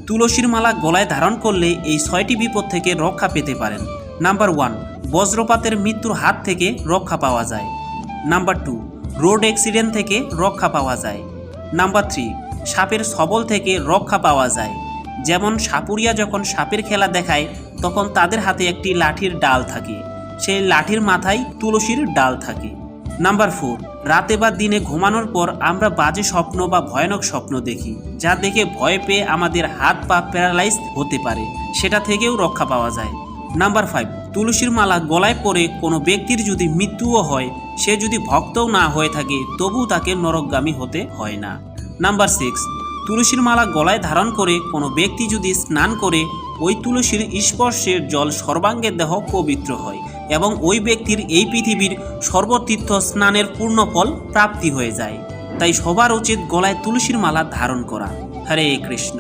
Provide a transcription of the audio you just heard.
তুলসীর মালা গলায় ধারণ করলে এই 6টি বিপদ থেকে রক্ষা পেতে পারেন। নাম্বার 1, বজ্রপাতের মৃত্যুর হাত থেকে রক্ষা পাওয়া যায়। নাম্বার 2, রোড অ্যাক্সিডেন্ট থেকে রক্ষা পাওয়া যায়। নাম্বার 3, সাপের ছবল থেকে রক্ষা পাওয়া যায়। যেমন সাপুরিয়া যখন সাপের খেলা দেখায় তখন তাদের হাতে একটি লাঠির ডাল থাকে, সেই লাঠির মাথায় তুলসীর ডাল থাকে। নাম্বার 4, রাতে বা দিনে ঘুমানোর পর আমরা বাজে স্বপ্ন বা ভয়ানক স্বপ্ন দেখি, যা দেখে ভয় পেয়ে আমাদের হাত পা প্যারালাইজ হতে পারে, সেটা থেকেও রক্ষা পাওয়া যায়। নাম্বার 5, তুলসীর মালা গলায় পরে কোনো ব্যক্তির যদি মৃত্যুও হয়, সে যদি ভক্তও না হয়ে থাকে তবুও তাকে নরকগামী হতে হয় না। নাম্বার 6, তুলসীর মালা গলায় ধারণ করে কোনো ব্যক্তি যদি স্নান করে, ওই তুলসীর স্পর্শের জল সর্বাঙ্গের দেহ পবিত্র হয় এবং ওই ব্যক্তির এই পৃথিবীর সর্বতীর্থ স্নানের পূর্ণ ফল প্রাপ্তি হয়ে যায়। তাই সবার উচিত গলায় তুলসীর মালা ধারণ করা। হরে কৃষ্ণ।